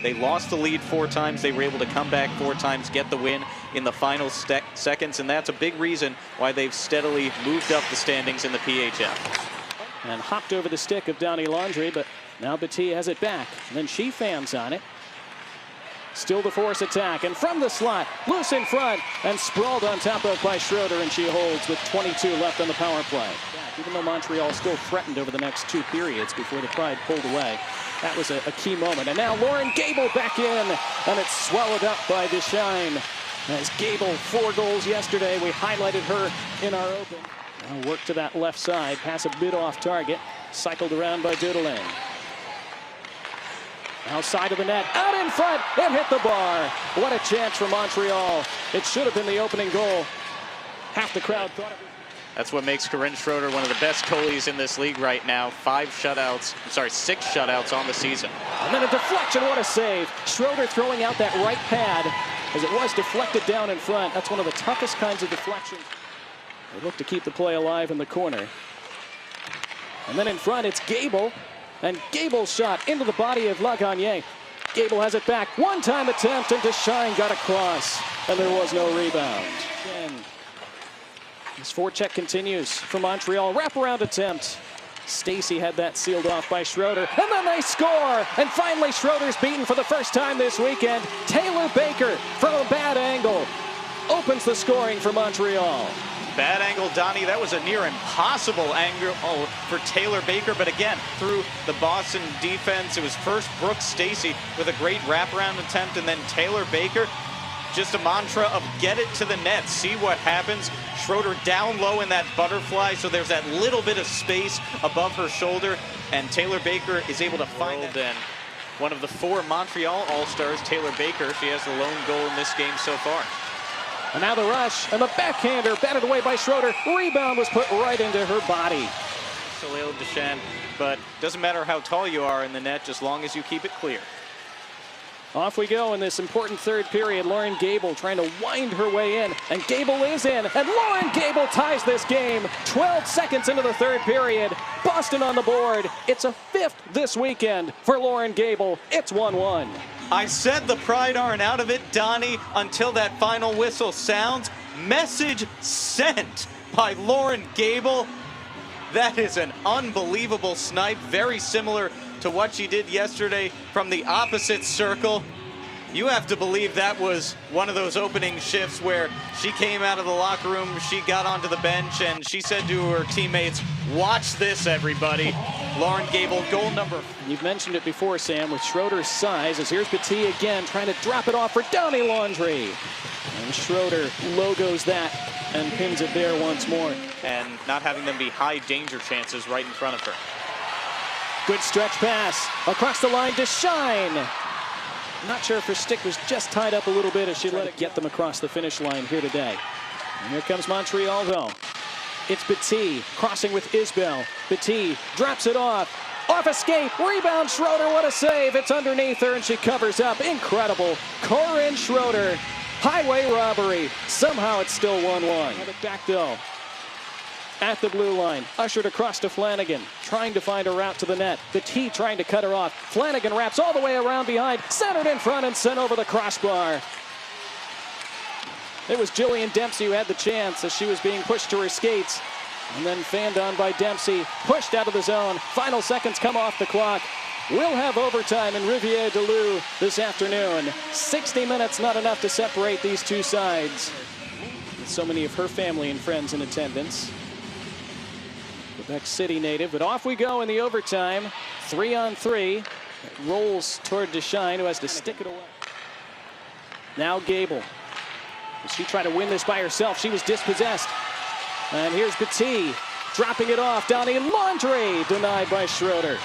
They lost the lead 4 times. They were able to come back 4 times, get the win in the final seconds, and that's a big reason why they've steadily moved up the standings in the PHF. And hopped over the stick of Donnie Laundrie, but now Batty has it back. And then she fans on it. Still the force attack, and from the slot, loose in front, and sprawled on top of by Schroeder, and she holds with 22 left on the power play. Even though Montreal still threatened over the next 2 periods before the Pride pulled away, that was a key moment. And now Lauren Gable back in, and it's swallowed up by Deschain. As Gable, 4 goals yesterday, we highlighted her in our open. Now work to that left side, pass a bit off target, cycled around by Dudeling. Outside of the net, out in front, it hit the bar. What a chance for Montreal. It should have been the opening goal. Half the crowd thought it was. That's what makes Corinne Schroeder one of the best goalies in this league right now. 6 shutouts on the season. And then a deflection, what a save. Schroeder throwing out that right pad as it was deflected down in front. That's one of the toughest kinds of deflections. They look to keep the play alive in the corner. And then in front, it's Gable. And Gable's shot into the body of Lagagné. Gable has it back. One-time attempt, and Deschain got across. And there was no rebound. Again, this forecheck continues for Montreal. Wraparound attempt. Stacy had that sealed off by Schroeder. And then they score! And finally, Schroeder's beaten for the first time this weekend. Taylor Baker from a bad angle opens the scoring for Montreal. Bad angle, Donnie. That was a near impossible angle for Taylor Baker. But again, through the Boston defense, it was first Brooke Stacy with a great wraparound attempt, and then Taylor Baker. Just a mantra of get it to the net, see what happens. Schroeder down low in that butterfly, so there's that little bit of space above her shoulder, and Taylor Baker is able to find it. And one of the 4 Montreal All-Stars, Taylor Baker, she has the lone goal in this game so far. And now the rush, and the backhander batted away by Schroeder. Rebound was put right into her body. Soleil Deschain, but doesn't matter how tall you are in the net, just long as you keep it clear. Off we go in this important 3rd period. Lauren Gable trying to wind her way in, and Gable is in, and Lauren Gable ties this game. 12 seconds into the 3rd period. Boston on the board. It's a 5th this weekend for Lauren Gable. It's 1-1. I said the Pride aren't out of it, Donnie, until that final whistle sounds. Message sent by Lauren Gable. That is an unbelievable snipe, very similar to what she did yesterday from the opposite circle. You have to believe that was one of those opening shifts where she came out of the locker room, she got onto the bench, and she said to her teammates, watch this, everybody. Lauren Gable, goal number. You've mentioned it before, Sam, with Schroeder's size, as here's Batty again, trying to drop it off for Donnie Laundrie. And Schroeder logos that and pins it there once more. And not having them be high danger chances right in front of her. Good stretch pass across the line to Shine. Not sure if her stick was just tied up a little bit as she let it get them across the finish line here today. And here comes Montreal, though. It's Batty crossing with Isbell. Batty drops it off. Off a skate. Rebound Schroeder. What a save. It's underneath her and she covers up. Incredible. Corinne Schroeder. Highway robbery. Somehow it's still 1-1. Have it back, though. At the blue line, ushered across to Flanagan, trying to find a route to the net. Batty trying to cut her off. Flanagan wraps all the way around behind, centered in front and sent over the crossbar. It was Jillian Dempsey who had the chance as she was being pushed to her skates. And then fanned on by Dempsey, pushed out of the zone. Final seconds come off the clock. We'll have overtime in Rivière-du-Loup this afternoon. 60 minutes, not enough to separate these 2 sides. With so many of her family and friends in attendance. Quebec City native, but off we go in the overtime. 3-on-3. It rolls toward Deschain, who has to stick it away. Now Gable. She tried to win this by herself. She was dispossessed. And here's Batty dropping it off. Donnie Laundrie denied by Schroeder.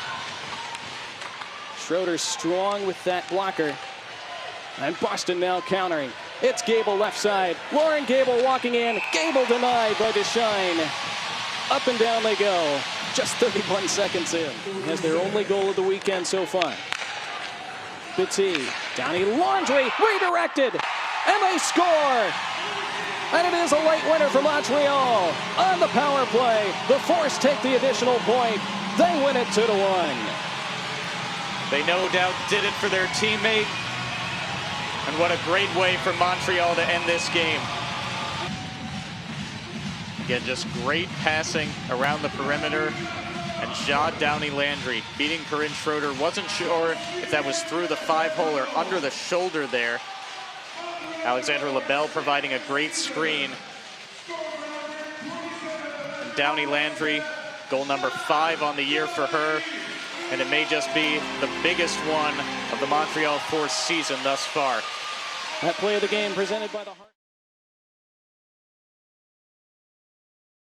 Schroeder strong with that blocker. And Boston now countering. It's Gable left side. Lauren Gable walking in. Gable denied by Deschain. Up and down they go. Just 31 seconds in. Has their only goal of the weekend so far. Batty, Donnie Laundrie, redirected, and they score! And it is a late winner for Montreal. On the power play, the Force take the additional point. They win it 2-1. They no doubt did it for their teammate. And what a great way for Montreal to end this game. Again, just great passing around the perimeter. And Jean Downey Landry beating Corinne Schroeder. Wasn't sure if that was through the 5-hole or under the shoulder there. Alexandra LaBelle providing a great screen. And Downey Landry, goal number 5 on the year for her. And it may just be the biggest one of the Montreal Force season thus far. That play of the game presented by the